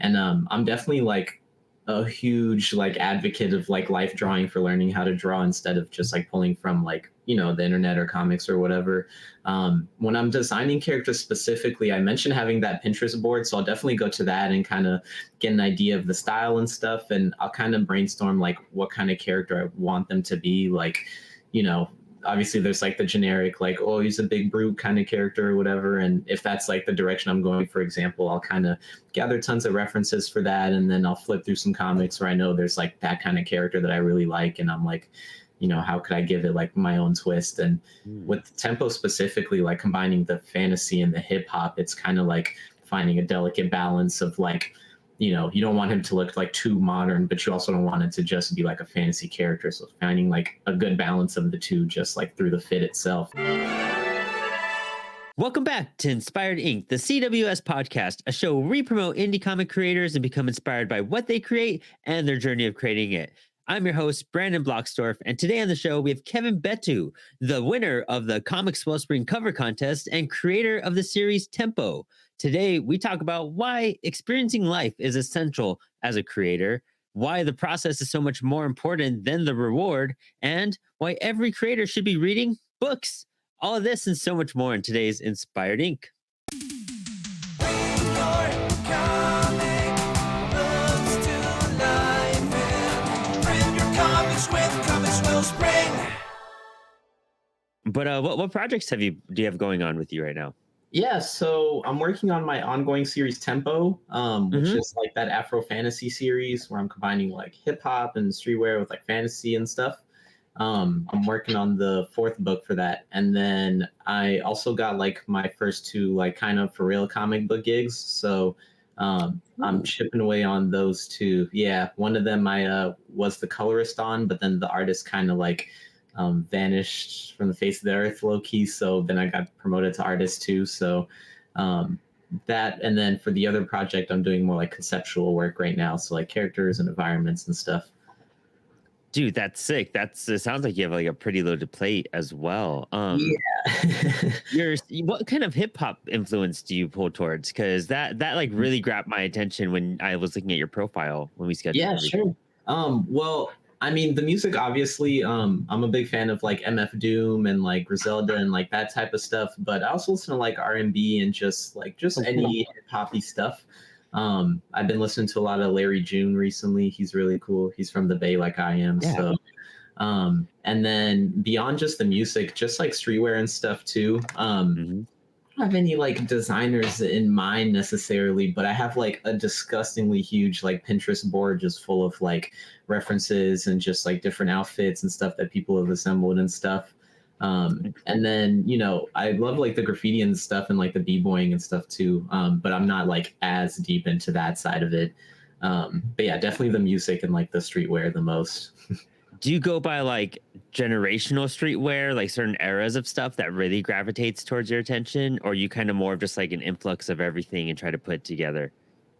And I'm definitely like a huge like advocate of like life drawing for learning how to draw instead of just like pulling from like the internet or comics or whatever. When I'm designing characters specifically, I mentioned having that Pinterest board, so I'll definitely go to that and kind of get an idea of the style and stuff, and I'll kind of brainstorm like what kind of character I want them to be. Like, you know, obviously there's like the generic like, oh, he's a big brute kind of character or whatever, and if that's like the direction I'm going, for example, I'll kind of gather tons of references for that, and then I'll flip through some comics where I know there's like that kind of character that I really like, and I'm like, how could I give it like my own twist? And with tempo specifically, like combining the fantasy and the hip hop, it's kind of like finding a delicate balance of like, you don't want him to look like too modern, but you also don't want it to just be like a fantasy character. So finding like a good balance of the two, just like through the fit itself. Welcome back to Inspired Inc., the CWS podcast, a show where we promote indie comic creators and become inspired by what they create and their journey of creating it. I'm your host, Brandon Bloxdorf, and today on the show, we have Kevin Betou, the winner of the Comix Wellspring cover contest and creator of the series Tempo. Today, we talk about why experiencing life is essential as a creator, why the process is so much more important than the reward, and why every creator should be reading books. All of this and so much more in today's Inspired Inc. But what projects do you have going on with you right now? Yeah, so I'm working on my ongoing series Tempo, which is like that Afro fantasy series where I'm combining like hip hop and streetwear with like fantasy and stuff. I'm working on the fourth book for that, and then I also got like my first two like kind of for real comic book gigs. So I'm chipping away on those two. Yeah, one of them I was the colorist on, but then the artist kind of like vanished from the face of the earth low key. So then I got promoted to artist too. So that, and then for the other project, I'm doing more like conceptual work right now. So like characters and environments and stuff. Dude, that's sick. It sounds like you have like a pretty loaded plate as well. Yeah. What kind of hip hop influence do you pull towards? Because that like really grabbed my attention when I was looking at your profile when we scheduled. Yeah, sure. Well, I mean, the music obviously. I'm a big fan of like MF Doom and like Griselda and like that type of stuff. But I also listen to like R&B and just any hip hoppy stuff. I've been listening to a lot of Larry June recently. He's really cool. He's from the Bay like I am. Yeah. So, and then beyond just the music, just like streetwear and stuff too. I don't have any like designers in mind necessarily, but I have like a disgustingly huge like Pinterest board just full of like references and just like different outfits and stuff that people have assembled and stuff. And then, I love like the graffiti and stuff and like the b-boying and stuff too. But I'm not like as deep into that side of it. But yeah, definitely the music and like the streetwear the most. Do you go by like generational streetwear, like certain eras of stuff that really gravitates towards your attention? Or are you kind of more of just like an influx of everything and try to put it together?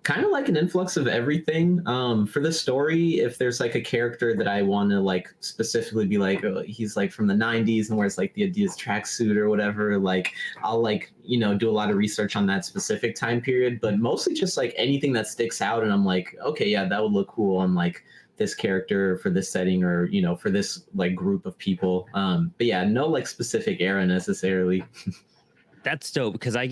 Kind of like an influx of everything. For the story, if there's like a character that I want to like specifically be like, oh, he's like from the 90s and wears like the Adidas tracksuit or whatever, like I'll like, do a lot of research on that specific time period, but mostly just like anything that sticks out. And I'm like, okay, yeah, that would look cool on like this character for this setting or, for this like group of people. But yeah, no like specific era necessarily. That's dope because I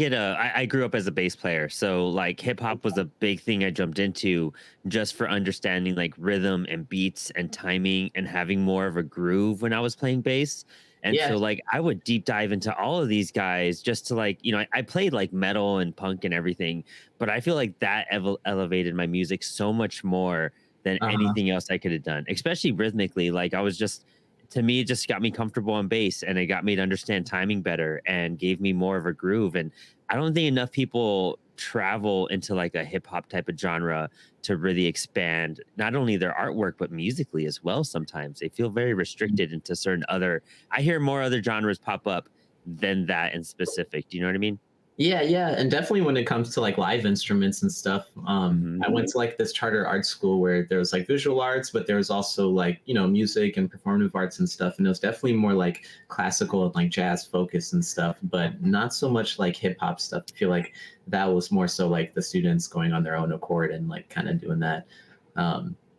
grew up as a bass player. So like hip hop was a big thing I jumped into just for understanding like rhythm and beats and timing and having more of a groove when I was playing bass. And Yeah. so like I would deep dive into all of these guys just to like, I played like metal and punk and everything, but I feel like that elevated my music so much more than anything else I could have done, especially rhythmically. Like to me, it just got me comfortable on bass and it got me to understand timing better and gave me more of a groove. And I don't think enough people travel into like a hip hop type of genre to really expand not only their artwork, but musically as well. Sometimes they feel very restricted into I hear more other genres pop up than that in specific. Do you know what I mean? Yeah, yeah, and definitely when it comes to like live instruments and stuff, Hmm. I went to like this charter art school where there was like visual arts, but there was also like music and performative arts and stuff, and it was definitely more like classical and like jazz focused and stuff, but not so much like hip hop stuff. I feel like that was more so like the students going on their own accord and like kind of doing that.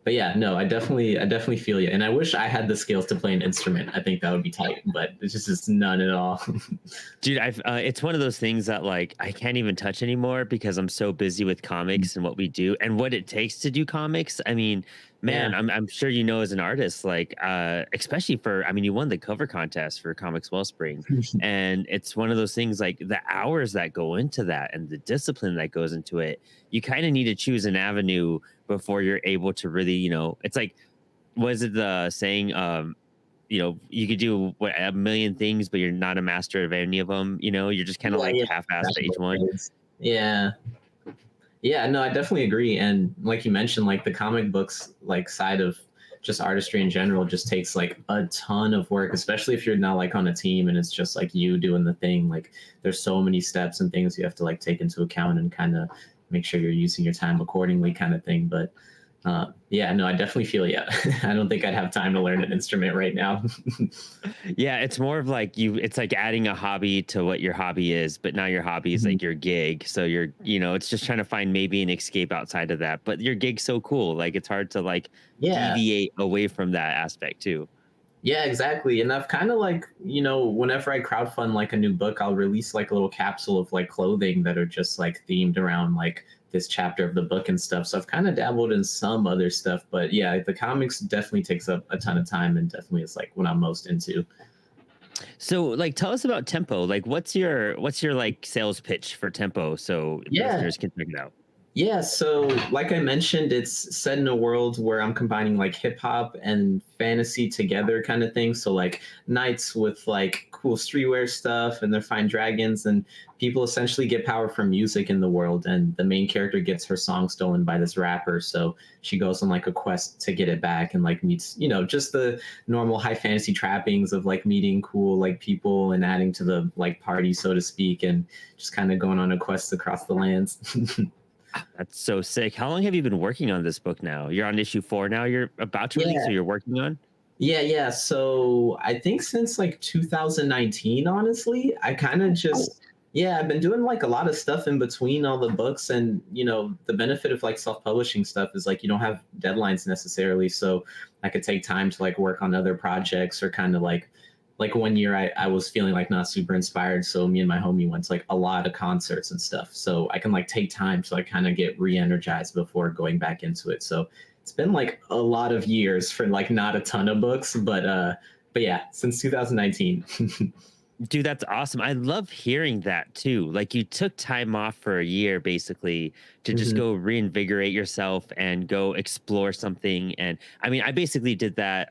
But yeah, no, I definitely feel you, and I wish I had the skills to play an instrument. I think that would be tight, but it's just none at all. Dude, I've it's one of those things that like I can't even touch anymore because I'm so busy with comics and what we do and what it takes to do comics. I mean, Yeah. man, I'm sure you know as an artist, like especially for I mean, you won the cover contest for Comics Wellspring. And it's one of those things like the hours that go into that and the discipline that goes into it, you kind of need to choose an avenue before you're able to really, it's like was it the saying you could do what a million things, but you're not a master of any of them. You're just kind of Yeah, like yeah. half-assed at Basketball each one. players. Yeah. Yeah, no, I definitely agree. And like you mentioned, like the comic books like side of just artistry in general just takes like a ton of work, especially if you're not like on a team and it's just like you doing the thing. Like there's so many steps and things you have to like take into account and kind of make sure you're using your time accordingly kind of thing. But yeah, no, I definitely feel yeah. I don't think I'd have time to learn an instrument right now. Yeah, it's more of like it's like adding a hobby to what your hobby is, but now your hobby is Mhm. like your gig. So it's just trying to find maybe an escape outside of that. But your gig's so cool. Like it's hard to like Yeah. deviate away from that aspect too. Yeah, exactly. And I've kind of like, whenever I crowdfund like a new book, I'll release like a little capsule of like clothing that are just like themed around like this chapter of the book and stuff. So I've kind of dabbled in some other stuff, but yeah, the comics definitely takes up a ton of time and definitely is like what I'm most into. So like tell us about Tempo. Like what's your like sales pitch for Tempo so Yeah. listeners can check it out. Yeah, so like I mentioned, it's set in a world where I'm combining like hip hop and fantasy together kind of thing. So like knights with like cool streetwear stuff and they're fine dragons and people essentially get power from music in the world and the main character gets her song stolen by this rapper. So she goes on like a quest to get it back and like meets, just the normal high fantasy trappings of like meeting cool like people and adding to the like party, so to speak, and just kind of going on a quest across the lands. That's so sick. How long have you been working on this book now? You're on issue 4 now, you're about to release or Yeah. you're working on? Yeah, yeah. So I think since like 2019, honestly, I kind of Oh, just, yeah, I've been doing like a lot of stuff in between all the books. And, the benefit of like self publishing stuff is like you don't have deadlines necessarily. So I could take time to like work on other projects or kind of like 1 year I was feeling like not super inspired. So me and my homie went to like a lot of concerts and stuff. So I can like take time to like kind of get re energized before going back into it. So it's been like a lot of years for like not a ton of books, but yeah, since 2019. dude, that's awesome. I love hearing that too. Like you took time off for a year basically to just Mhm. go reinvigorate yourself and go explore something. And I mean, I basically did that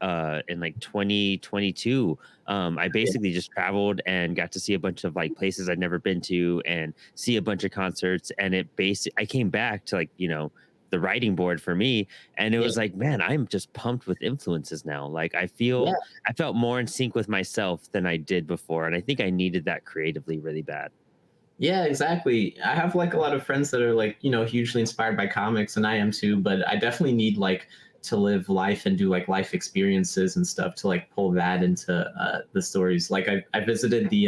in like 2022. I Yeah. basically just traveled and got to see a bunch of like places I'd never been to and see a bunch of concerts. And I came back to like, the writing board for me. And it Yeah. was like, man, I'm just pumped with influences now. Like Yeah. I felt more in sync with myself than I did before, and I think I needed that creatively really bad. Yeah, exactly. I have like a lot of friends that are like, hugely inspired by comics and I am too, but I definitely need like to live life and do like life experiences and stuff to like pull that into the stories. Like I visited the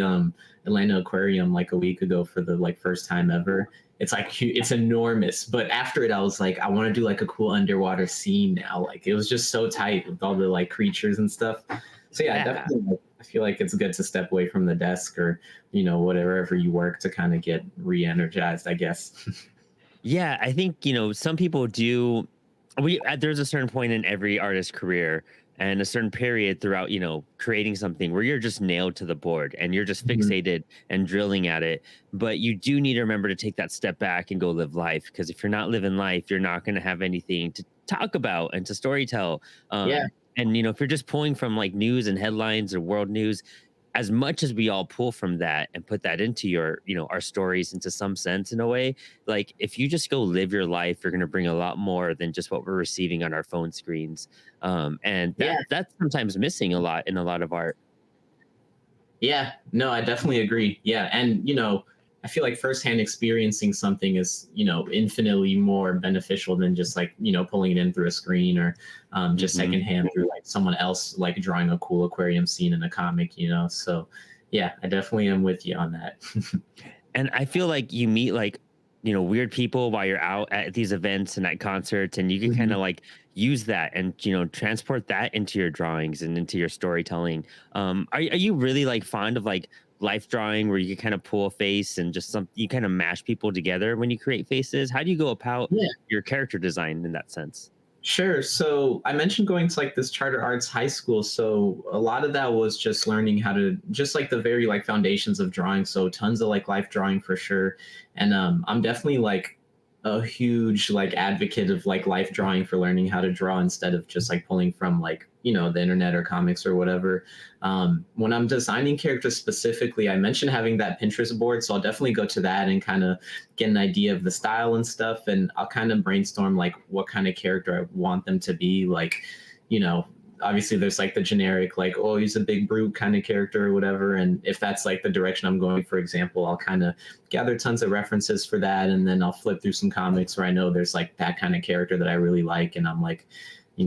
Atlanta Aquarium like a week ago for the like first time ever. It's like it's enormous, but after it I was like I want to do like a cool underwater scene now. Like it was just so tight with all the like creatures and stuff. So yeah, Yeah. definitely like, I feel like it's good to step away from the desk or whatever you work to kind of get re-energized, I guess. Yeah, I think, some people do there's a certain point in every artist's career and a certain period throughout, creating something where you're just nailed to the board and you're just Mhm. fixated and drilling at it. But you do need to remember to take that step back and go live life because if you're not living life, you're not going to have anything to talk about and to storytell. Yeah, And if you're just pulling from like news and headlines or world news, as much as we all pull from that and put that into our stories into some sense in a way, like if you just go live your life, you're going to bring a lot more than just what we're receiving on our phone screens. And yeah, that's sometimes missing a lot in a lot of art. yeah. No, I definitely agree. Yeah, and I feel like firsthand experiencing something is, infinitely more beneficial than just like, pulling it in through a screen or just Mhm. secondhand through like someone else like drawing a cool aquarium scene in a comic. So yeah, I definitely am with you on that. And I feel like you meet like, weird people while you're out at these events and at concerts, and you can kind Mhm. of like use that and transport that into your drawings and into your storytelling. Are you really like fond of like life drawing where you can kind of pull a face and just some you kind of mash people together when you create faces? How do you go about Yeah. your character design in that sense? Sure. So I mentioned going to like this charter arts high school. So a lot of that was just learning how to just like the very like foundations of drawing. So tons of like life drawing for sure. And I'm definitely like a huge like advocate of like life drawing for learning how to draw instead of just like pulling from like, the internet or comics or whatever. When I'm designing characters specifically, I mentioned having that Pinterest board. So I'll definitely go to that and kind of get an idea of the style and stuff, and I'll kind of brainstorm like what kind of character I want them to be. Like, you know obviously there's like the generic like, oh, he's a big brute kind of character or whatever, and if that's like the direction I'm going, for example, I'll kind of gather tons of references for that, and then I'll flip through some comics where I know there's like that kind of character that I really like, and I'm like,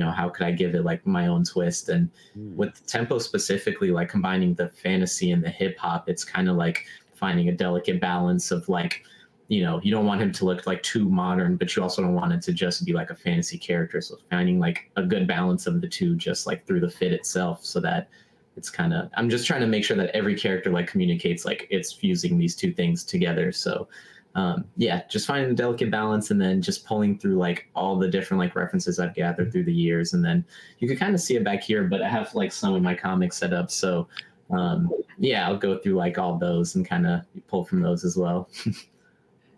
how could I give it like my own twist? And Hmm. with tempo specifically, like combining the fantasy and the hip hop, it's kind of like finding a delicate balance of like, you don't want him to look like too modern, but you also don't want it to just be like a fantasy character. So finding like a good balance of the two, just like through the fit itself, so that it's kind of, I'm just trying to make sure that every character like communicates like it's fusing these two things together. So yeah, just finding a delicate balance and then just pulling through like all the different like references I've gathered through the years. And then you can kind of see it back here, but I have like some of my comics set up. So yeah, I'll go through like all those and kind of pull from those as well.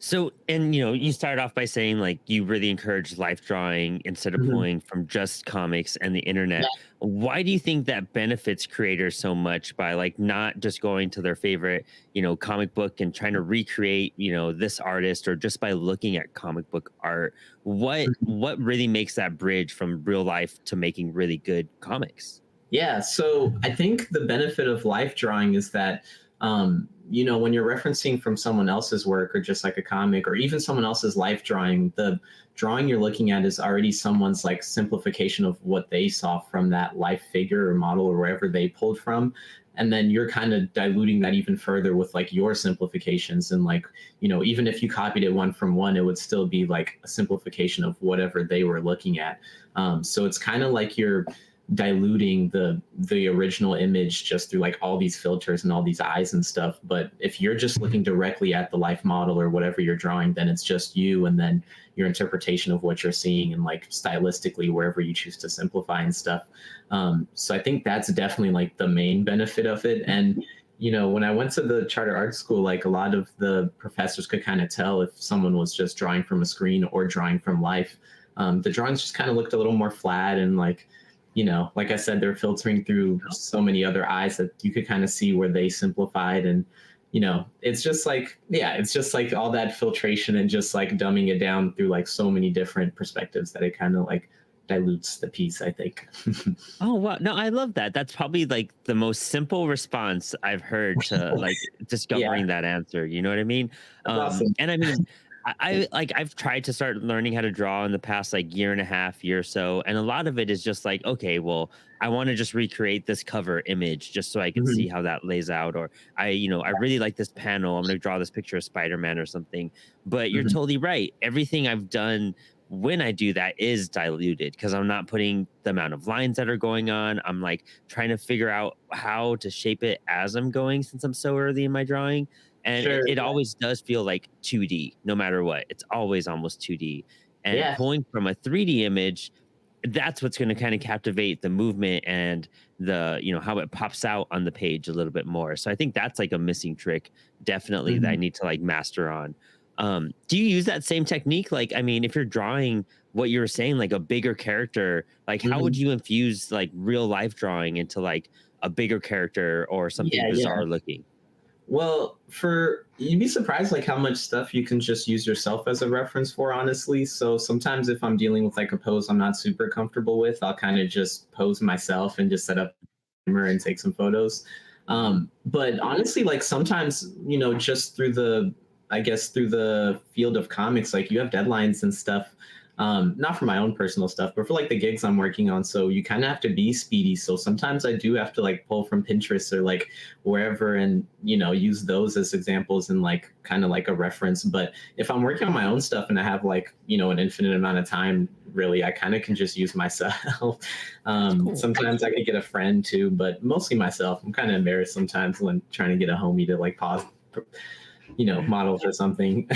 So, and you started off by saying like you really encourage life drawing instead of Mhm. pulling from just comics and the internet. Why do you think that benefits creators so much by like not just going to their favorite, comic book and trying to recreate, this artist, or just by looking at comic book art? What really makes that bridge from real life to making really good comics? Yeah, so I think the benefit of life drawing is that, when you're referencing from someone else's work or just like a comic or even someone else's life drawing, the drawing you're looking at is already someone's like simplification of what they saw from that life figure or model or wherever they pulled from. And then you're kind of diluting that even further with like your simplifications. And like, even if you copied it one from one, it would still be like a simplification of whatever they were looking at. So it's kind of like you're diluting the original image just through like all these filters and all these eyes and stuff. But if you're just looking directly at the life model or whatever you're drawing, then it's just you and then your interpretation of what you're seeing and like stylistically wherever you choose to simplify and stuff. So I think that's definitely like the main benefit of it. And when I went to the charter art school, like a lot of the professors could kind of tell if someone was just drawing from a screen or drawing from life. The drawings just kind of looked a little more flat and like, like I said, they're filtering through so many other eyes that you could kind of see where they simplified. And, it's just like, yeah, it's just like all that filtration and just like dumbing it down through like so many different perspectives that it kind of like dilutes the piece, I think. Oh, wow. No, I love that. That's probably like the most simple response I've heard to like Yeah, discovering that answer. You know what I mean? that's awesome. And I mean, I like I've tried to start learning how to draw in the past like year and a half, year or so. And a lot of it is just like, okay, well, I want to just recreate this cover image just so I can Mhm. see how that lays out. Or I really like this panel. I'm gonna draw this picture of Spider-Man or something. But you're Mhm. totally right. Everything I've done when I do that is diluted because I'm not putting the amount of lines that are going on. I'm like trying to figure out how to shape it as I'm going since I'm so early in my drawing. And Sure. it always does feel like 2D no matter what. It's always almost 2D. And Yeah. pulling from a 3D image, that's what's going to kind of captivate the movement and how it pops out on the page a little bit more. So I think that's like a missing trick, definitely, that I Mhm. need to like master on. Do you use that same technique? Like, I mean, if you're drawing what you were saying, like a bigger character, like how would Mhm. you infuse like real life drawing into like a bigger character or something Yeah, yeah. bizarre looking? Well, for you'd be surprised like how much stuff you can just use yourself as a reference for, honestly. So sometimes if I'm dealing with like a pose I'm not super comfortable with, I'll kind of just pose myself and just set up a camera and take some photos. Hmm. But honestly, like sometimes, just through the I guess through the field of comics, like you have deadlines and stuff. Not for my own personal stuff, but for like the gigs I'm working on. So you kind of have to be speedy. So sometimes I do have to like pull from Pinterest or like wherever and, use those as examples and like kind of like a reference. But if I'm working on my own stuff and I have like, an infinite amount of time, really, I kind of can just use myself. Cool. Sometimes I could get a friend too, but mostly myself. I'm kind of embarrassed sometimes when trying to get a homie to like pause, model for something.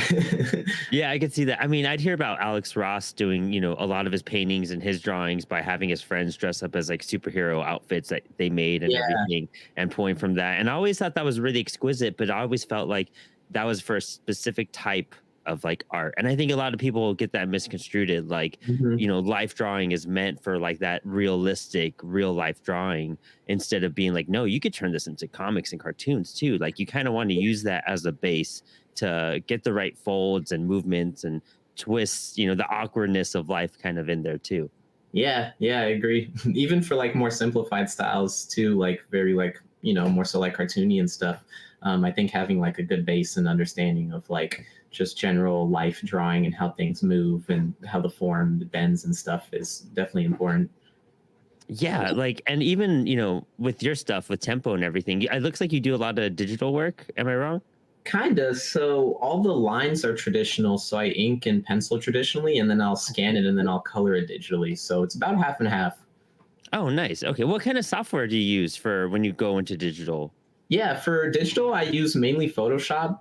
Yeah, I could see that. I mean, I'd hear about Alex Ross doing, a lot of his paintings and his drawings by having his friends dress up as like superhero outfits that they made and Yeah. everything and pulling from that. And I always thought that was really exquisite, but I always felt like that was for a specific type of like art. And I think a lot of people get that misconstrued. Like, Mhm. life drawing is meant for like that realistic, real life drawing instead of being like, no, you could turn this into comics and cartoons too. Like, you kind of want to use that as a base to get the right folds and movements and twists, the awkwardness of life kind of in there too. Yeah, I agree. Even for like more simplified styles too, like very like, more so like cartoony and stuff. I think having like a good base and understanding of like just general life drawing and how things move and how the form bends and stuff is definitely important. Yeah, like, and even, with your stuff with tempo and everything, it looks like you do a lot of digital work. Am I wrong? Kinda. So all the lines are traditional. So I ink and pencil traditionally, and then I'll scan it and then I'll color it digitally. So it's about half and half. Oh, nice. Okay. What kind of software do you use for when you go into digital? Yeah, for digital, I use mainly Photoshop.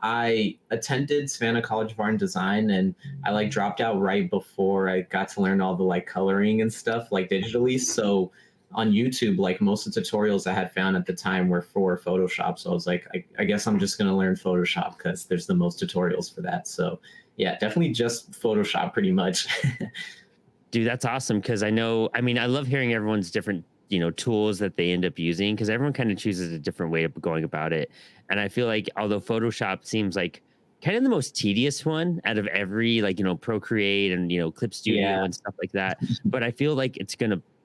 I attended Savannah College of Art and Design, and I like dropped out right before I got to learn all the like coloring and stuff like digitally. So on YouTube, like most of the tutorials I had found at the time were for Photoshop. So I was like, I guess I'm just gonna learn Photoshop because there's the most tutorials for that. So yeah, definitely just Photoshop pretty much. Dude, that's awesome because I mean, I love hearing everyone's different, tools that they end up using because everyone kind of chooses a different way of going about it. And I feel like although Photoshop seems like kind of the most tedious one out of every, like, Procreate and, Clip Studio Yeah, and stuff like that, but I feel like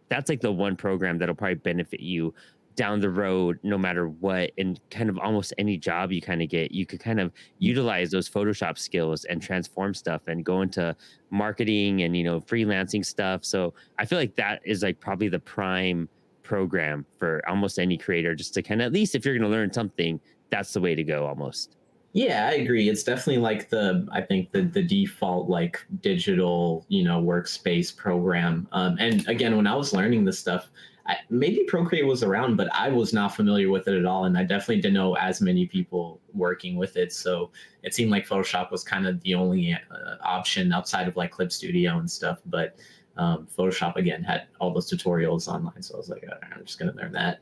that's like the one program that'll probably benefit you down the road no matter what. And kind of almost any job you kind of get, you could kind of utilize those Photoshop skills and transform stuff and go into marketing and freelancing stuff. So I feel like that is like probably the prime program for almost any creator, just to kind of, at least if you're going to learn something, that's the way to go almost. yeah, I agree. It's definitely like I think the default like digital, workspace program. And again, when I was learning this stuff, maybe Procreate was around, but I was not familiar with it at all, and I definitely didn't know as many people working with it. So it seemed like Photoshop was kind of the only option outside of like Clip Studio and stuff. But Photoshop again had all those tutorials online, so I was like, "All right, I'm just gonna learn that."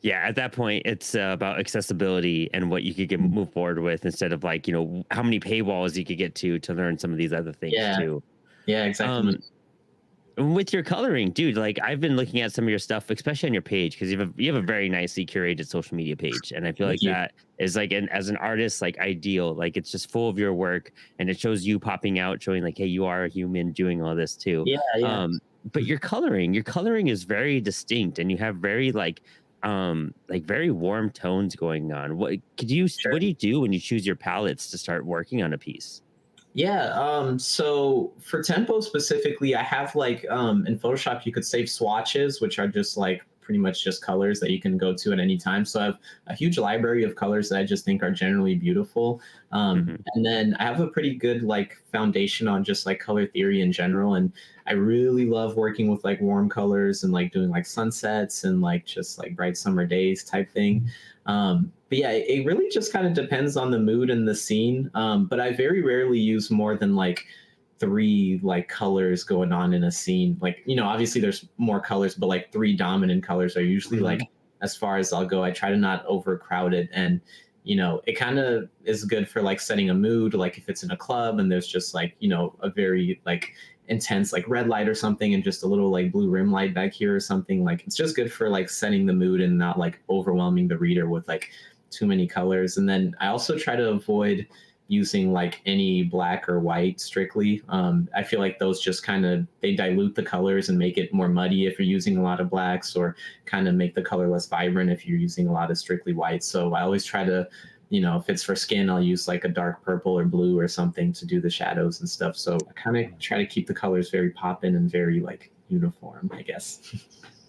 Yeah, at that point, it's about accessibility and what you could get move forward with instead of like, how many paywalls you could get to learn some of these other things Yeah, too. yeah, exactly. Um, with your coloring, dude, like I've been looking at some of your stuff, especially on your page, because you have a very nicely curated social media page, and I feel Thank like you. that is like as an artist, like ideal. Like it's just full of your work, and it shows you popping out, showing like, hey, you are a human doing all this too. Yeah. But your coloring is very distinct, and you have very like very warm tones going on. What Sure. do you do when you choose your palettes to start working on a piece? Yeah, so for tempo specifically, I have like in Photoshop you could save swatches, which are just like pretty much just colors that you can go to at any time. So I have a huge library of colors that I just think are generally beautiful. Hmm. And then I have a pretty good like foundation on just like color theory in general. And I really love working with like warm colors and like doing like sunsets and like just like bright summer days type thing. But yeah, it really just kind of depends on the mood and the scene. But I very rarely use more than like three like colors going on in a scene. Like, obviously there's more colors, but like three dominant colors are usually like as far as I'll go. I try to not overcrowd it. And, it kind of is good for like setting a mood. Like if it's in a club and there's just like, a very like intense like red light or something and just a little like blue rim light back here or something, like it's just good for like setting the mood and not like overwhelming the reader with like too many colors. And then I also try to avoid using like any black or white strictly. I feel like those just kind of they dilute the colors and make it more muddy if you're using a lot of blacks, or kind of make the color less vibrant if you're using a lot of strictly white. So I always try to if it's for skin, I'll use like a dark purple or blue or something to do the shadows and stuff. So I kind of try to keep the colors very poppin' and very like uniform, I guess.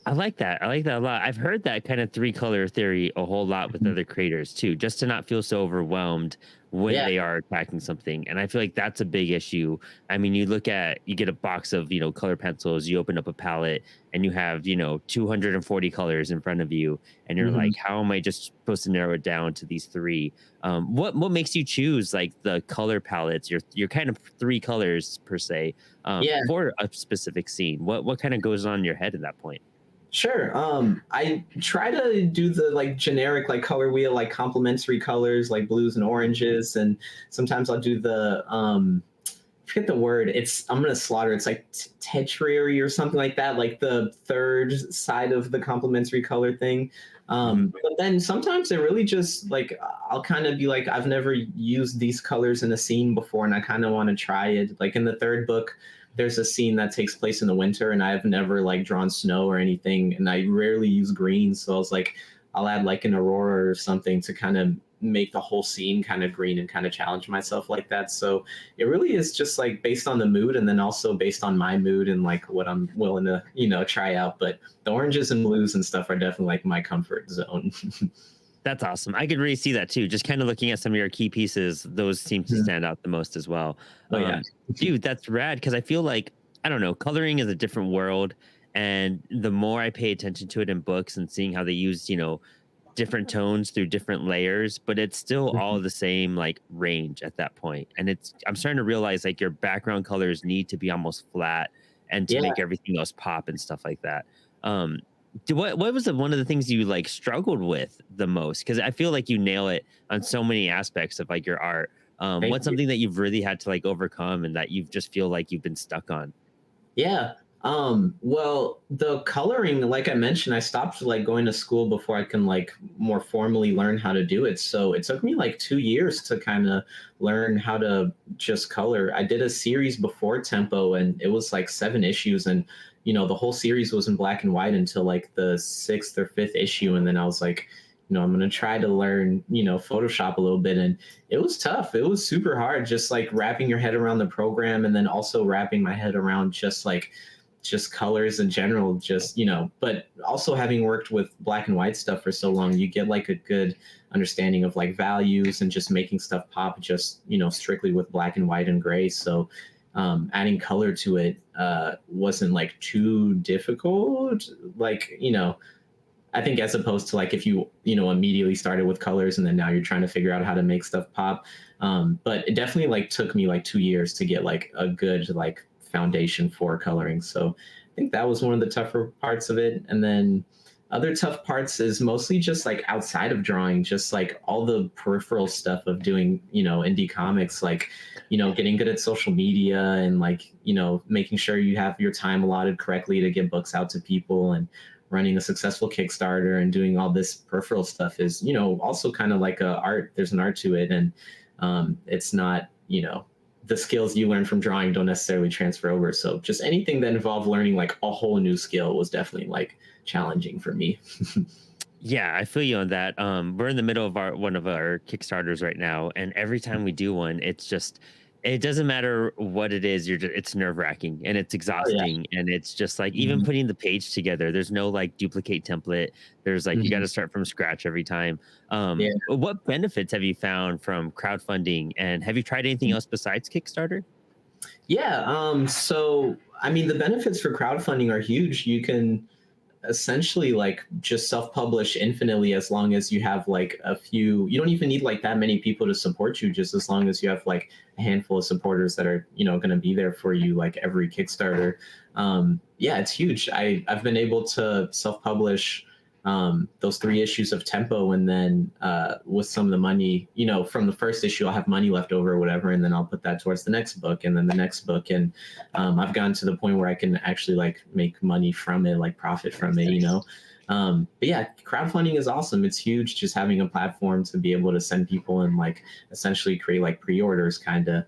I like that. I like that a lot. I've heard that kind of three color theory a whole lot with other creators too, just to not feel so overwhelmed when Yeah. they are attacking something. And I feel like that's a big issue. I mean, you get a box of, color pencils, you open up a palette and you have, 240 colors in front of you. And you're Mhm. like, how am I just supposed to narrow it down to these three? What makes you choose like the color palettes, your kind of three colors per se, Yeah. for a specific scene? What kind of goes on in your head at that point? Sure. I try to do the like generic like color wheel, like complementary colors like blues and oranges, and sometimes I'll do the I forget the word. I'm gonna slaughter. It's like tetrary or something like that, like the third side of the complementary color thing. But then sometimes it really just like I'll kind of be like, I've never used these colors in a scene before, and I kind of want to try it. Like in the third book, there's a scene that takes place in the winter, and I've never like drawn snow or anything, and I rarely use green. So I was like, I'll add like an aurora or something to kind of make the whole scene kind of green and kind of challenge myself like that. So it really is just like based on the mood and then also based on my mood and like what I'm willing to, try out. But the oranges and blues and stuff are definitely like my comfort zone. That's awesome. I could really see that too. Just kind of looking at some of your key pieces, those seem to stand out the most as well. Oh yeah. Dude, that's rad because I feel like, I don't know, coloring is a different world. And the more I pay attention to it in books and seeing how they use, different tones through different layers, but it's still all the same like range at that point. And I'm starting to realize like your background colors need to be almost flat and to Yeah. make everything else pop and stuff like that. Um, what was one of the things you like struggled with the most? Because I feel like you nail it on so many aspects of like your art. Thank What's you. something that you've really had to like overcome and that you just feel like you've been stuck on? Yeah. Well, the coloring, like I mentioned, I stopped like going to school before I can like more formally learn how to do it. So it took me like 2 years to kind of learn how to just color. I did a series before Tempo and it was like 7 issues, and the whole series was in black and white until like the sixth or fifth issue. And then I was like, I'm gonna try to learn, Photoshop a little bit. And it was tough. It was super hard, just like wrapping your head around the program and then also wrapping my head around just colors in general, but also having worked with black and white stuff for so long, you get like a good understanding of like values and just making stuff pop just, strictly with black and white and gray. So adding color to it wasn't like too difficult. Like, I think as opposed to like if you immediately started with colors and then now you're trying to figure out how to make stuff pop. But it definitely like took me like 2 years to get like a good like foundation for coloring. So I think that was one of the tougher parts of it. And then other tough parts is mostly just like outside of drawing, just like all the peripheral stuff of doing, indie comics, like, getting good at social media and like, making sure you have your time allotted correctly to get books out to people, and running a successful Kickstarter and doing all this peripheral stuff is, also kind of like a art. There's an art to it. And it's not, the skills you learn from drawing don't necessarily transfer over. So just anything that involved learning like a whole new skill was definitely like challenging for me. Yeah, I feel you on that. We're in the middle of one of our Kickstarters right now, and every time we do one, it doesn't matter what it is. It's nerve wracking and it's Oh yeah. exhausting, and it's just like even Mhm. putting the page together. There's no like duplicate template. There's like you got Mhm. to start from scratch every time. Yeah. What benefits have you found from crowdfunding, and have you tried anything else besides Kickstarter? Yeah. So I mean, the benefits for crowdfunding are huge. You can essentially like just self-publish infinitely as long as you have like a few. You don't even need like that many people to support you, just as long as you have like a handful of supporters that are going to be there for you like every Kickstarter. Yeah, it's huge. I've been able to self-publish those 3 issues of Tempo, and then with some of the money, from the first issue, I'll have money left over or whatever, and then I'll put that towards the next book and then the next book. And I've gotten to the point where I can actually like make money from it, like profit from it. But yeah, crowdfunding is awesome. It's huge, just having a platform to be able to send people and like essentially create like pre-orders kind of.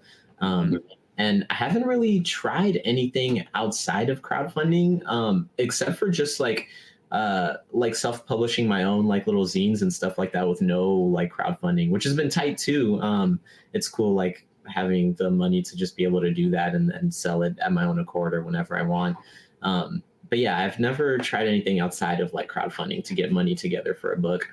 And I haven't really tried anything outside of crowdfunding, except for just like like self-publishing my own like little zines and stuff like that with no like crowdfunding, which has been tight too. It's cool like having the money to just be able to do that and sell it at my own accord or whenever I want. But yeah, I've never tried anything outside of like crowdfunding to get money together for a book.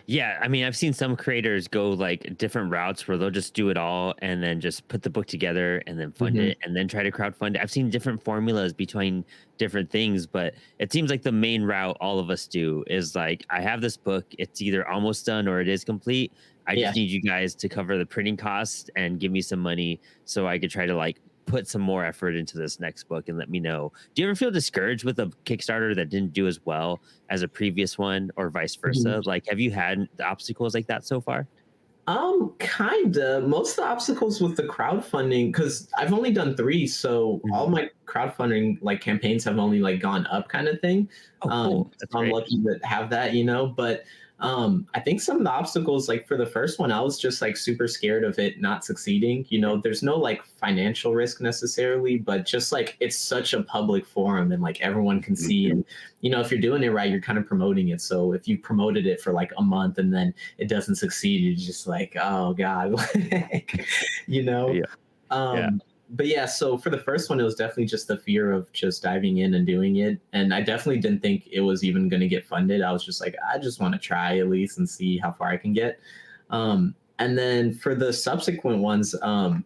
Yeah, I mean, I've seen some creators go like different routes where they'll just do it all and then just put the book together and then fund Mhm. it and then try to crowdfund it. I've seen different formulas between different things, but it seems like the main route all of us do is like, I have this book, it's either almost done or it is complete. I Yeah. just need you guys to cover the printing cost and give me some money so I could try to like put some more effort into this next book and let me know. Do you ever feel discouraged with a Kickstarter that didn't do as well as a previous one or vice Mhm. versa? Like, have you had the obstacles like that so far? Kinda. Most of the obstacles with the crowdfunding, because I've only done three, so all Mhm. my crowdfunding like campaigns have only like gone up kind of thing. Oh, cool. That's So I'm great. lucky to have that, you know. But I think some of the obstacles, like for the first one, I was just like super scared of it not succeeding. You know, there's no like financial risk necessarily, but just like it's such a public forum and like everyone can see. And you know, if you're doing it right, you're kind of promoting it. So if you promoted it for like a month and then it doesn't succeed, you're just like, oh God, like, you know? Yeah. Yeah. Um, but yeah, so for the first one, it was definitely just the fear of just diving in and doing it. And I definitely didn't think it was even going to get funded. I was just like, I just want to try at least and see how far I can get. And then for the subsequent ones, I'm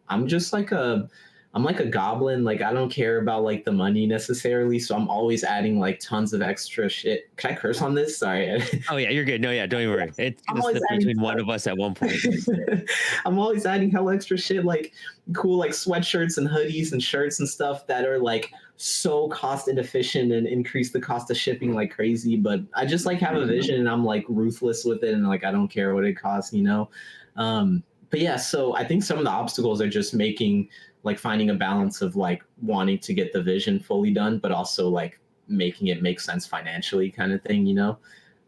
like a goblin. Like I don't care about like the money necessarily. So I'm always adding like tons of extra shit. Can I curse on this? Sorry. Oh, yeah. You're good. No, yeah. Don't even worry. It's I'm going to always slip adding between one of us at one point. I'm always adding hell extra shit like cool like sweatshirts and hoodies and shirts and stuff that are like so cost inefficient and increase the cost of shipping like crazy. But I just like have a vision and I'm like ruthless with it and like I don't care what it costs, you know. But yeah, so I think some of the obstacles are just making like finding a balance of like wanting to get the vision fully done, but also like making it make sense financially kind of thing, you know.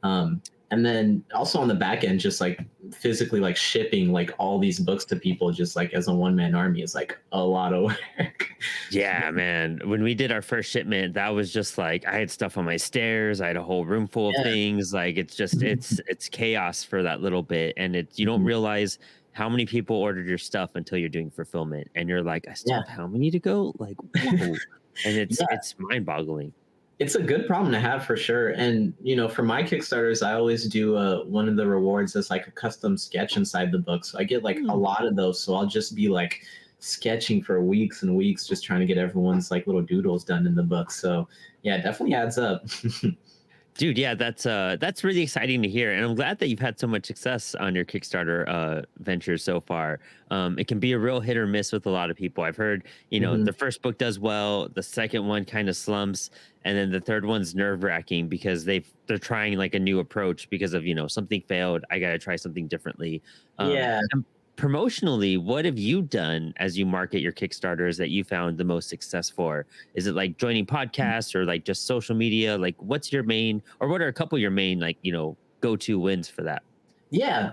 Um, and then also on the back end, just like physically like shipping like all these books to people just like as a one-man army is like a lot of work. Yeah, man. When we did our first shipment, that was just like I had stuff on my stairs. I had a whole room full of Yeah. things. Like it's just it's chaos for that little bit. And it you don't Mhm. realize how many people ordered your stuff until you're doing fulfillment. And you're like, I still Yeah. have how many to go? Like, whoa. And Yeah. it's mind boggling. It's a good problem to have for sure. And you know, for my Kickstarters, I always do one of the rewards as like a custom sketch inside the book. So I get like a lot of those. So I'll just be like sketching for weeks and weeks, just trying to get everyone's like little doodles done in the book. So yeah, it definitely adds up. Dude, yeah, that's really exciting to hear, and I'm glad that you've had so much success on your Kickstarter ventures so far. It can be a real hit or miss with a lot of people. I've heard, Mhm. the first book does well, the second one kind of slumps, and then the third one's nerve wracking because they're trying like a new approach because of something failed. I got to try something differently. Yeah. And promotionally, what have you done as you market your Kickstarters that you found the most success for? Is it like joining podcasts or like just social media? Like what's your main or what are a couple of your main like, go-to wins for that? Yeah,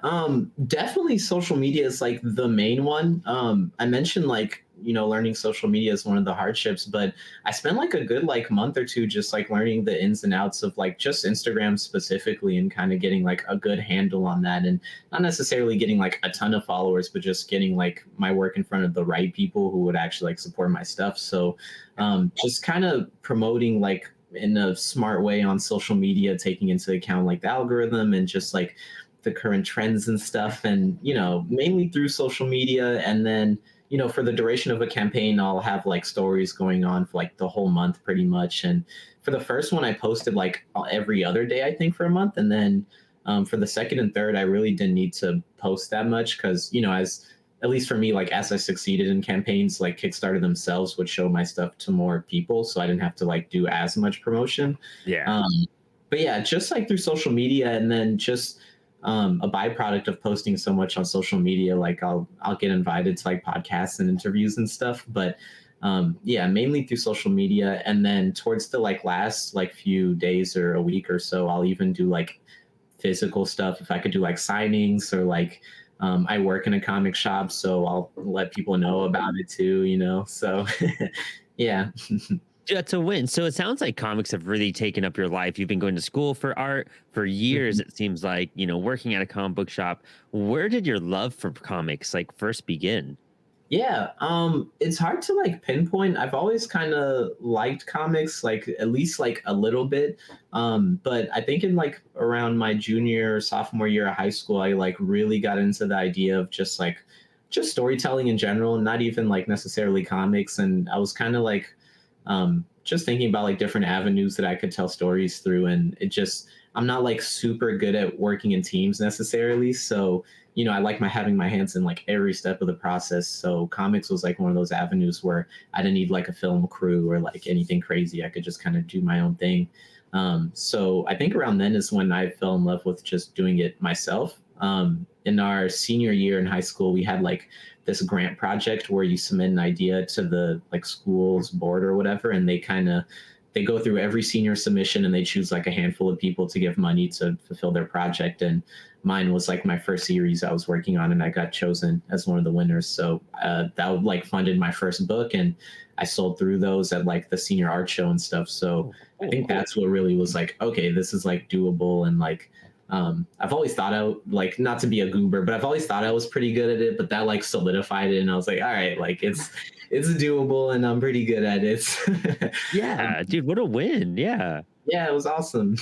definitely social media is like the main one. I mentioned like, you know, learning social media is one of the hardships, but I spent like a good like month or two just like learning the ins and outs of like just Instagram specifically and kind of getting like a good handle on that and not necessarily getting like a ton of followers, but just getting like my work in front of the right people who would actually like support my stuff. So just kind of promoting like in a smart way on social media, taking into account like the algorithm and just like the current trends and stuff and you know mainly through social media and then you know for the duration of a campaign I'll have like stories going on for like the whole month pretty much and for the first one I posted like every other day I think for a month and then for the second and third I really didn't need to post that much because you know as at least for me like as I succeeded in campaigns like Kickstarter themselves would show my stuff to more people so I didn't have to like do as much promotion Yeah. um, but yeah just like through social media and then just a byproduct of posting so much on social media like I'll get invited to like podcasts and interviews and stuff but yeah mainly through social media and then towards the like last like few days or a week or so I'll even do like physical stuff if I could do like signings or like I work in a comic shop so I'll let people know about it too you know so yeah. That's a win. So it sounds like comics have really taken up your life. You've been going to school for art for years. It seems like, working at a comic book shop. Where did your love for comics like first begin? Yeah, it's hard to like pinpoint. I've always kind of liked comics, like at least like a little bit. But I think in like around my junior or sophomore year of high school, I like really got into the idea of just storytelling in general, not even like necessarily comics. And I was kind of like just thinking about like different avenues that I could tell stories through. And I'm not like super good at working in teams necessarily. So I like having my hands in like every step of the process. So comics was like one of those avenues where I didn't need like a film crew or like anything crazy. I could just kind of do my own thing. So I think around then is when I fell in love with just doing it myself. In our senior year in high school, we had like this grant project where you submit an idea to the like school's board or whatever, and they go through every senior submission and they choose like a handful of people to give money to fulfill their project. And mine was like my first series I was working on, and I got chosen as one of the winners. So that like funded my first book, and I sold through those at like the senior art show and stuff. So Oh, I cool. think that's what really was like, okay, this is like doable. And like I've always thought I like, not to be a goober, but I've always thought I was pretty good at it. But that like solidified it, and I was like, all right, like it's doable, and I'm pretty good at it. Um, Yeah, dude, what a win. Yeah. yeah, it was awesome.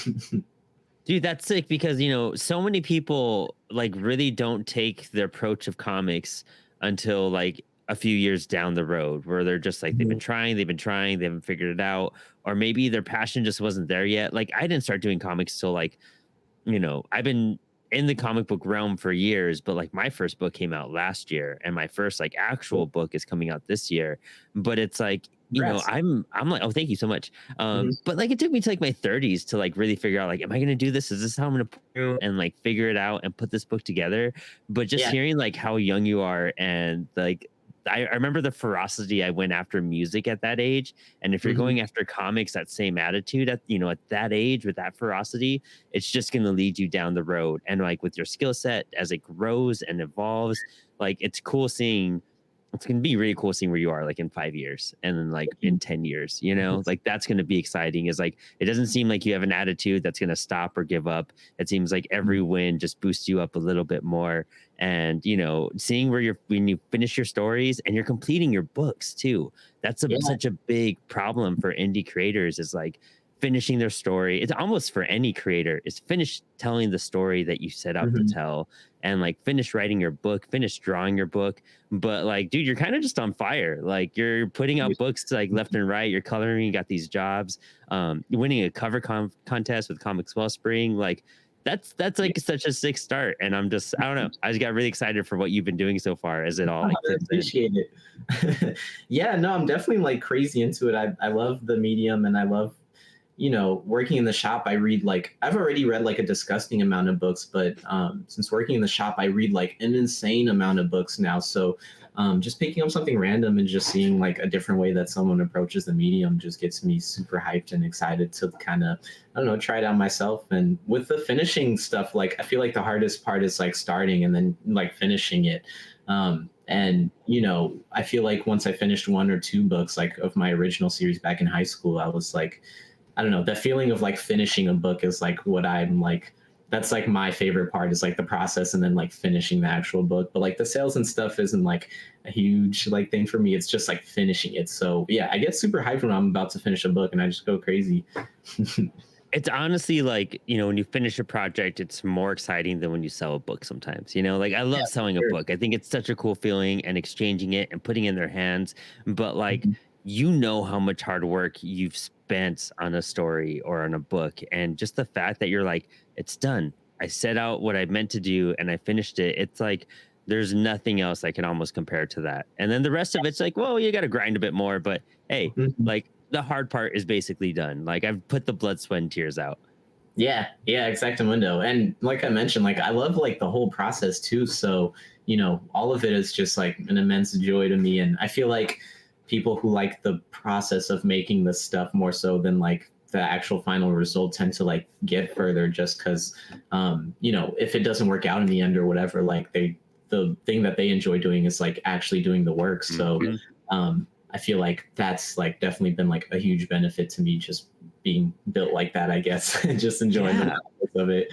Dude, that's sick because, so many people like really don't take the approach of comics until like a few years down the road where they're just like they've been trying, they haven't figured it out, or maybe their passion just wasn't there yet. Like I didn't start doing comics till like, I've been in the comic book realm for years, but like my first book came out last year and my first like actual Cool. book is coming out this year. But it's like, Congrats. I'm like, oh, thank you so much. Mhm. But like it took me to like my 30s to like really figure out like, am I gonna do this? Is this how I'm gonna put through and like figure it out and put this book together? But just Yeah. hearing like how young you are and like I remember the ferocity I went after music at that age. And if you're Mhm. going after comics, that same attitude at that age with that ferocity, it's just going to lead you down the road. And like with your skill set as it grows and evolves, like it's going to be really cool seeing where you are like in 5 years and then like in 10 years, like that's going to be exciting. Is like, it doesn't seem like you have an attitude that's going to stop or give up. It seems like every win just boosts you up a little bit more. And, seeing when you finish your stories and you're completing your books too, that's Yeah. such a big problem for indie creators is like, finishing their story. It's almost for any creator is finish telling the story that you set out to Mhm. tell and like finish writing your book, finish drawing your book. But like, dude, you're kind of just on fire. Like you're putting out books like left and right. You're coloring, you got these jobs, winning a contest with Comics Wellspring. Like that's Yeah. like such a sick start. And I don't know. I just got really excited for what you've been doing so far as it all Oh, like I fits in. appreciate it. Yeah, no, I'm definitely like crazy into it. I love the medium, and I love, working in the shop. I've already read like a disgusting amount of books, but since working in the shop, I read like an insane amount of books now. So just picking up something random and just seeing like a different way that someone approaches the medium just gets me super hyped and excited to kind of, I don't know, try it out myself. And with the finishing stuff, like I feel like the hardest part is like starting and then like finishing it. And I feel like once I finished one or two books like of my original series back in high school, I was like, I don't know, that feeling of like finishing a book is like what I'm like, that's like my favorite part is like the process and then like finishing the actual book. But like the sales and stuff isn't like a huge like thing for me. It's just like finishing it. So yeah, I get super hyped when I'm about to finish a book and I just go crazy. It's honestly like, when you finish a project, it's more exciting than when you sell a book sometimes. Like I Yeah, love for selling a sure. book. I think it's such a cool feeling and exchanging it and putting it in their hands. But like, Mhm. how much hard work you've spent on a story or on a book. And just the fact that you're like, it's done. I set out what I meant to do and I finished it. It's like, there's nothing else I can almost compare to that. And then the rest of it's like, well, you got to grind a bit more. But hey, Mhm. like, the hard part is basically done. Like I've put the blood, sweat, and tears out. Yeah, yeah, exactamundo. And like I mentioned, like I love like the whole process too. So, all of it is just like an immense joy to me. And I feel like people who like the process of making this stuff more so than like the actual final result tend to like get further just because if it doesn't work out in the end or whatever, like the thing that they enjoy doing is like actually doing the work. So Mhm. I feel like that's like definitely been like a huge benefit to me, just being built like that, I guess. Just enjoying the Yeah. process of it.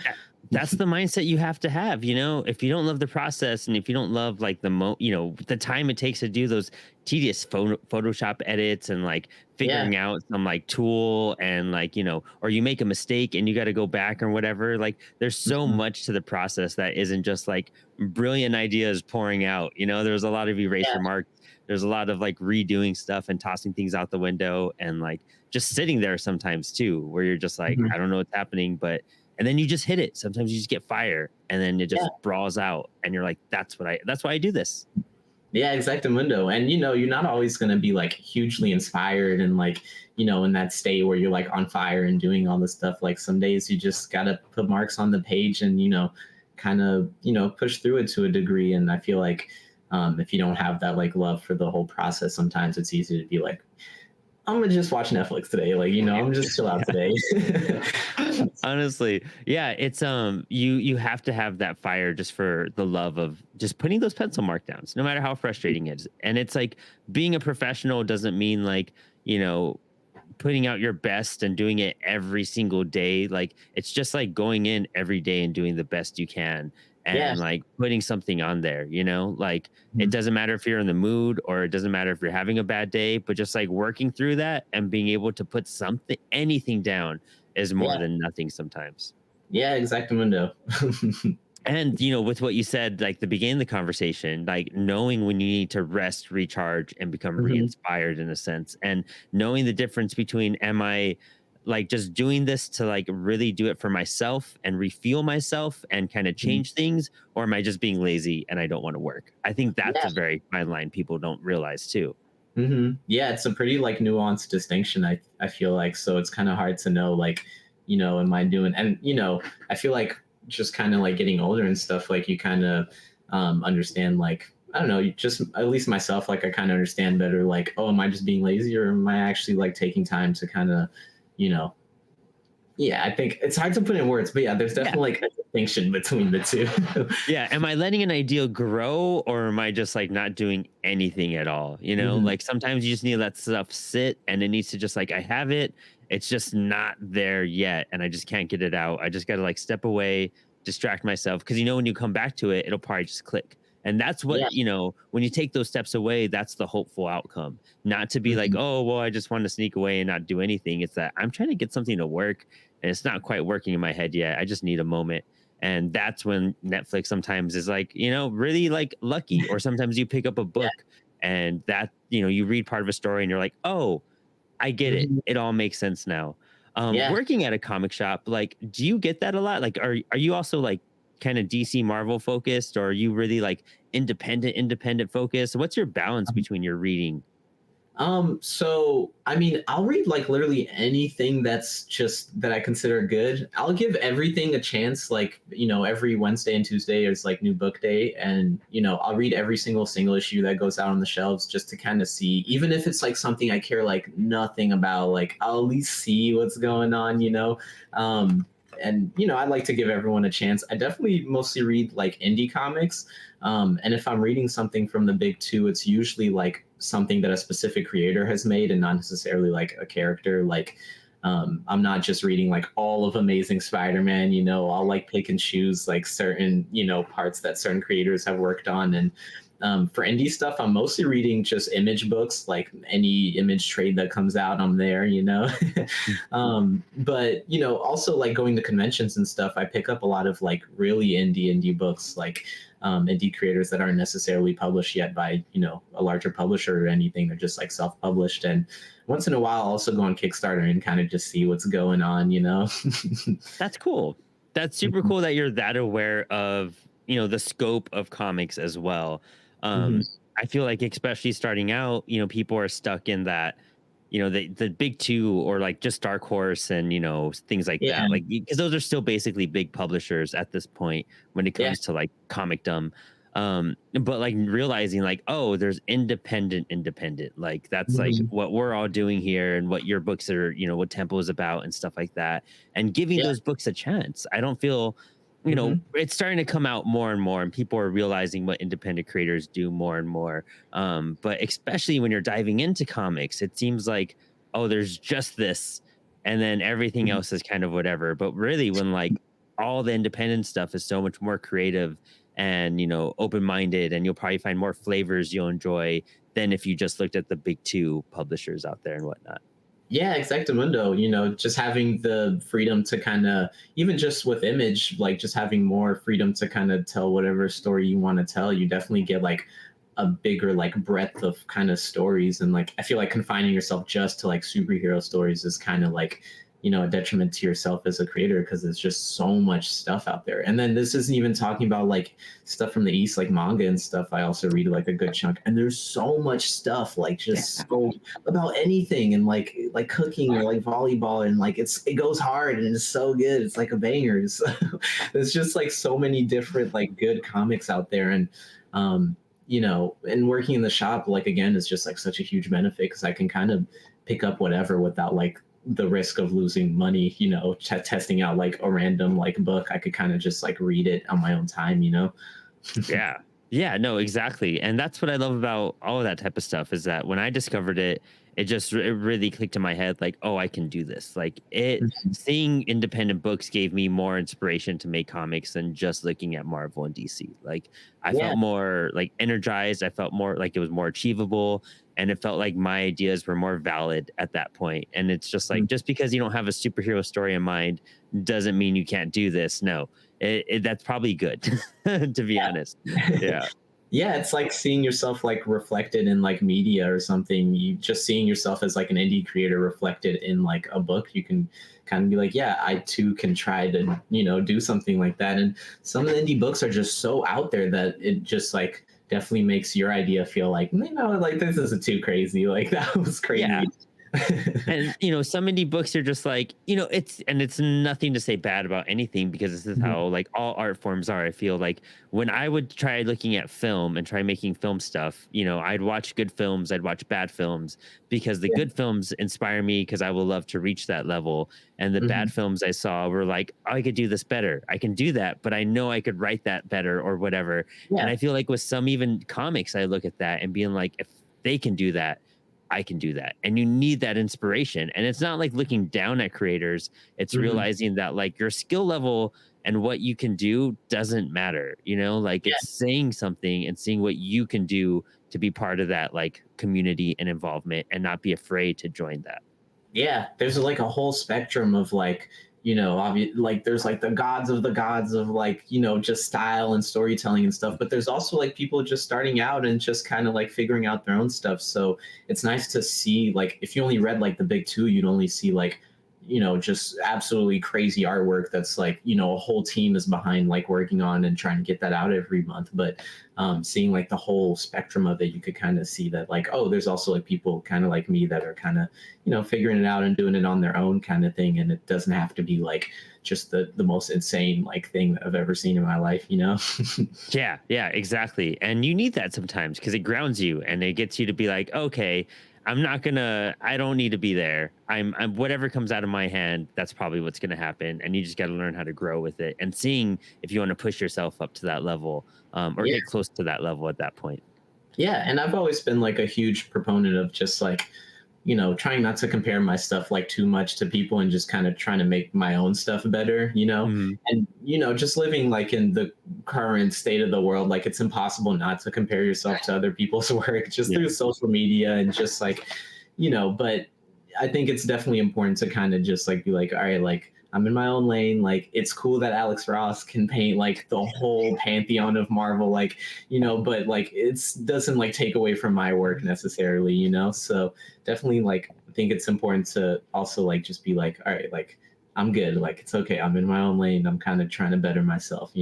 That's the mindset you have to have, you know. If you don't love the process and if you don't love like the time it takes to do those tedious Photoshop edits and like Yeah. figuring out some like tool and like, or you make a mistake and you got to go back or whatever. Like there's so Mhm. much to the process that isn't just like brilliant ideas pouring out. There's a lot of Yeah. eraser marks. There's a lot of like redoing stuff and tossing things out the window and like just sitting there sometimes too, where you're just like, Mhm. I don't know what's happening, but and then you just hit it. Sometimes you just get fire and then it Yeah. just brawls out and you're like, that's why I do this. Yeah, exactamundo. And you're not always going to be like hugely inspired and like, in that state where you're like on fire and doing all this stuff. Like some days you just got to put marks on the page and, kind of, push through it to a degree. And I feel like if you don't have that like love for the whole process, sometimes it's easy to be like, I'm gonna just watch Netflix today. Like, I'm just chill out today. Honestly, yeah, it's you have to have that fire just for the love of just putting those pencil markdowns, no matter how frustrating it is. And it's like being a professional doesn't mean like, putting out your best and doing it every single day. Like it's just like going in every day and doing the best you can Yeah. and like putting something on there, like it Mhm. doesn't matter if you're in the mood or it doesn't matter if you're having a bad day, but just like working through that and being able to put anything down is more Yeah. than nothing sometimes. Yeah, exactamundo. And with what you said, like the beginning of the conversation, like knowing when you need to rest, recharge, and become Mhm. re-inspired in a sense, and knowing the difference between am I like just doing this to like really do it for myself and refuel myself and kind of Mhm. change things, or am I just being lazy and I don't want to work? I think that's Yeah. a very fine line people don't realize too. Yeah, it's a pretty like nuanced distinction. I feel like so it's kind of hard to know like, am I doing and I feel like just kind of like getting older and stuff like you kind of understand like I don't know, you just at least myself like I kind of understand better like oh am I just being lazy or am I actually like taking time to kind of you know yeah, I think it's hard to put in words, but yeah, there's Yeah. definitely like a distinction between the two. Yeah, am I letting an ideal grow or am I just like not doing anything at all? Mhm. Like sometimes you just need to let stuff sit and it needs to just like I have it, it's just not there yet and I just can't get it out. I just got to like step away, distract myself because when you come back to it, it'll probably just click. And that's what, Yeah. when you take those steps away, that's the hopeful outcome. Not to be like, Mhm. oh, well, I just want to sneak away and not do anything. It's that I'm trying to get something to work and it's not quite working in my head yet. I just need a moment and that's when Netflix sometimes is like, really like lucky. Or sometimes you pick up a Yeah. book and that, you read part of a story and you're like, oh, I get it. Mhm. It all makes sense now. Yeah. Working at a comic shop, like, do you get that a lot? Like, are you also like kind of DC Marvel focused or are you really like independent focused? What's your balance between your reading? So I mean, I'll read like literally anything that's just that I consider good. I'll give everything a chance. Like, every Wednesday and Tuesday is like new book day. And, I'll read every single issue that goes out on the shelves just to kind of see, even if it's like something I care like nothing about, like I'll at least see what's going on. Um, and I like to give everyone a chance. I definitely mostly read like indie comics. And if I'm reading something from the big two, it's usually like something that a specific creator has made and not necessarily like a character. Like, I'm not just reading like all of Amazing Spider-Man, I'll like pick and choose like certain, parts that certain creators have worked on. And for indie stuff, I'm mostly reading just image books, like any image trade that comes out, I'm there. But also like going to conventions and stuff, I pick up a lot of like really indie books, like indie creators that aren't necessarily published yet by a larger publisher or anything. They're just like self-published. And once in a while, I'll also go on Kickstarter and kind of just see what's going on. That's cool. That's super cool that you're that aware of, the scope of comics as well. Mhm. I feel like especially starting out, people are stuck in that, the big two or like just Dark Horse and, things like Yeah, that. Like because those are still basically big publishers at this point when it yeah. comes to like comicdom. But like realizing like, oh, there's independent. Like that's like Mhm. what we're all doing here and what your books are, what Tempo is about and stuff like that and giving Yeah. those books a chance. I don't feel it's starting to come out more and more, and people are realizing what independent creators do more and more. But especially when you're diving into comics, it seems like, oh, there's just this, and then everything Mhm. else is kind of whatever. But really, when like all the independent stuff is so much more creative and open-minded, and you'll probably find more flavors you'll enjoy than if you just looked at the big two publishers out there and whatnot. Yeah, exactamundo. Just having the freedom to kind of, even just with image, like just having more freedom to kind of tell whatever story you want to tell. You definitely get like a bigger like breadth of kind of stories. And like I feel like confining yourself just to like superhero stories is kind of like, a detriment to yourself as a creator, because there's just so much stuff out there. And then this isn't even talking about like stuff from the East, like manga and stuff. I also read like a good chunk, and there's so much stuff, like just so about anything, and like cooking or like volleyball, and like it goes hard and it's so good. It's like a banger. So there's just like so many different like good comics out there. And and working in the shop, like again, is just like such a huge benefit, because I can kind of pick up whatever without like the risk of losing money, testing out like a random like book. I could kind of just like read it on my own time. Yeah. Yeah, no, exactly. And that's what I love about all of that type of stuff, is that when I discovered it, it really clicked in my head like, oh, I can do this. Like seeing independent books gave me more inspiration to make comics than just looking at Marvel and DC. Like I Yeah. felt more like energized, I felt more like it was more achievable, and it felt like my ideas were more valid at that point. And it's just like, just because you don't have a superhero story in mind doesn't mean you can't do this. No, that's probably good, to be honest. Yeah. Yeah, it's like seeing yourself like reflected in like media or something. You just seeing yourself as like an indie creator reflected in like a book. You can kind of be like, yeah, I too can try to, do something like that. And some of the indie books are just so out there that it just like definitely makes your idea feel like, like this isn't too crazy. Like that was Yeah. crazy. And some indie books are just like, it's nothing to say bad about anything, because this is how like all art forms are. I feel like when I would try looking at film and try making film stuff, I'd watch good films, I'd watch bad films, because the Yeah. good films inspire me because I will love to reach that level. And the Mhm. bad films I saw were like, oh, I could do this better. I can do that, but I know I could write that better or whatever. And Yeah. I feel like with some even comics, I look at that and being like, if they can do that, I can do that. And you need that inspiration. And it's not like looking down at creators. It's Mhm. realizing that like your skill level and what you can do doesn't matter, like Yeah. it's saying something and seeing what you can do to be part of that like community and involvement, and not be afraid to join that. Yeah, there's like a whole spectrum of like, like there's like the gods of like, just style and storytelling and stuff. But there's also like people just starting out and just kind of like figuring out their own stuff. So it's nice to see, like, if you only read like the big two, you'd only see like, just absolutely crazy artwork that's like, a whole team is behind like working on and trying to get that out every month. But seeing like the whole spectrum of it, you could kind of see that like, oh, there's also like people kind of like me that are kind of, figuring it out and doing it on their own kind of thing. And it doesn't have to be like just the most insane like thing that I've ever seen in my life. Yeah, yeah, exactly. And you need that sometimes because it grounds you and it gets you to be like, okay, I don't need to be there. I'm whatever comes out of my hand, that's probably what's going to happen. And you just got to learn how to grow with it and seeing if you want to push yourself up to that level, or Yeah. get close to that level at that point. Yeah. And I've always been like a huge proponent of just like, trying not to compare my stuff like too much to people, and just kind of trying to make my own stuff better. Mhm. And, just living like in the current state of the world, like it's impossible not to compare yourself to other people's work just Yeah. through social media and just like, but I think it's definitely important to kind of just like be like, all right, like I'm in my own lane. Like it's cool that Alex Ross can paint like the whole pantheon of Marvel, like, but like it's doesn't like take away from my work necessarily. So definitely like I think it's important to also like just be like, all right, like I'm good. Like it's okay. I'm in my own lane. I'm kind of trying to better myself.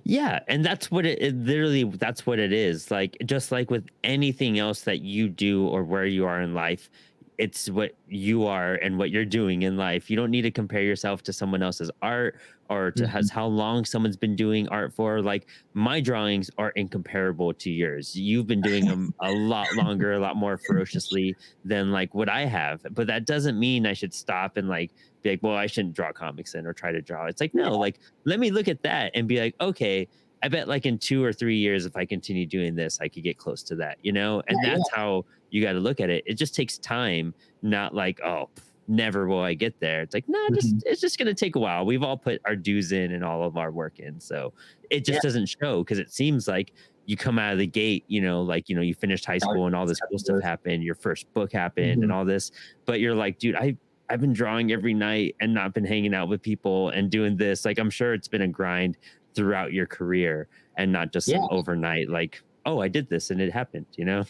Yeah, and that's what it literally, that's what it is. Like just like with anything else that you do or where you are in life, it's what you are and what you're doing in life. You don't need to compare yourself to someone else's art or to Mhm. how long someone's been doing art for. Like my drawings are incomparable to yours. You've been doing them a lot longer, a lot more ferociously than like what I have. But that doesn't mean I should stop and like be like, well, I shouldn't draw comics then or try to draw. It's like, Yeah, no, like let me look at that and be like, okay, I bet like in 2 or 3 years, if I continue doing this, I could get close to that, you know? yeah, And yeah. that's how you got to look at it. It just takes time, not like, oh, never will I get there. It's like, nah, just Mhm. it's just gonna take a while. We've all put our dues in and all of our work in. So it Yeah, just doesn't show because it seems like you come out of the gate, like, you finished high school and all this cool stuff happened, your first book happened and Mhm. all this, but you're like, dude, I've been drawing every night and not been hanging out with people and doing this. Like I'm sure it's been a grind throughout your career and not just Yeah. some overnight like, oh, I did this and it happened, you know?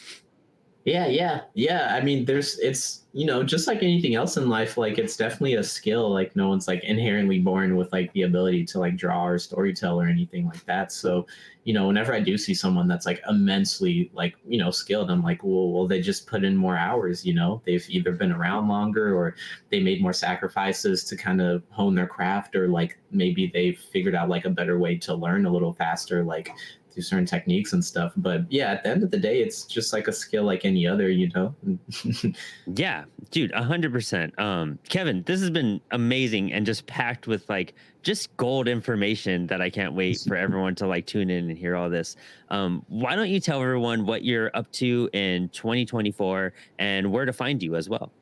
Yeah, yeah, yeah. I mean, it's just like anything else in life, like it's definitely a skill. Like no one's like inherently born with like the ability to like draw or storytell or anything like that. So, whenever I do see someone that's like immensely like, skilled, I'm like, well, they just put in more hours, they've either been around longer or they made more sacrifices to kind of hone their craft, or like maybe they've figured out like a better way to learn a little faster, like through certain techniques and stuff. But yeah, at the end of the day, it's just like a skill like any other. Yeah, dude, 100%. Kevin, this has been amazing and just packed with like just gold information that I can't wait for everyone to like tune in and hear all this. Why don't you tell everyone what you're up to in 2024 and where to find you as well?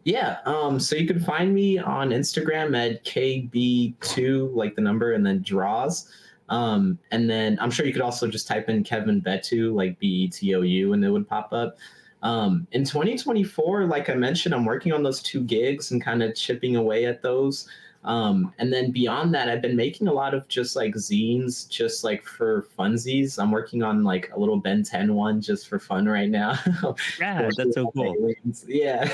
Yeah, so you can find me on Instagram at KB2, like the number, and then draws. And then I'm sure you could also just type in Kevin Betou, like Betou, and it would pop up. In 2024, like I mentioned, I'm working on those 2 gigs and kind of chipping away at those. And then beyond that, I've been making a lot of just like zines, just like for funsies. I'm working on like a little Ben 10 one just for fun right now. Yeah, Finishing that's so up cool. aliens. Yeah.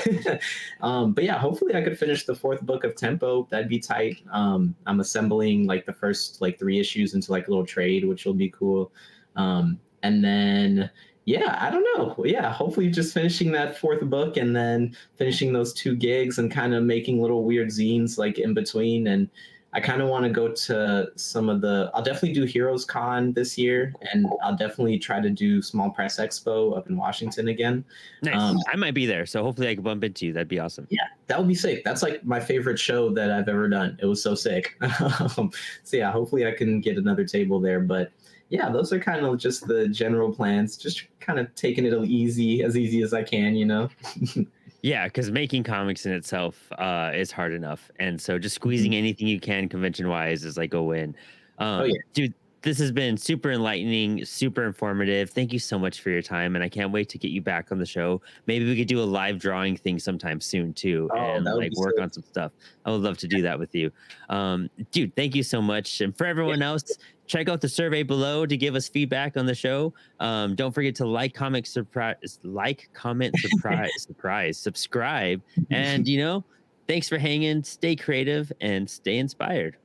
But yeah, hopefully I could finish the 4th book of Tempo. That'd be tight. I'm assembling like the first like 3 issues into like a little trade, which will be cool. And then yeah, I don't know. Yeah, hopefully just finishing that 4th book and then finishing those 2 gigs and kind of making little weird zines like in between. And I kind of want to go to some of I'll definitely do Heroes Con this year, and I'll definitely try to do Small Press Expo up in Washington again. Nice. I might be there, so hopefully I can bump into you. That'd be awesome. Yeah, that would be sick. That's like my favorite show that I've ever done. It was so sick. So yeah, hopefully I can get another table there. But yeah, those are kind of just the general plans. Just kind of taking it as easy as I can. Yeah, because making comics in itself is hard enough, and so just Mhm. squeezing anything you can convention wise is like a win. Oh yeah, Dude, this has been super enlightening, super informative. Thank you so much for your time, and I can't wait to get you back on the show. Maybe we could do a live drawing thing sometime soon too, oh and that would be like work sick. on some stuff. I would love to do that with you, dude. Thank you so much, and for Yeah, everyone else, check out the survey below to give us feedback on the show. Don't forget to comment, subscribe, and thanks for hanging. Stay creative and stay inspired.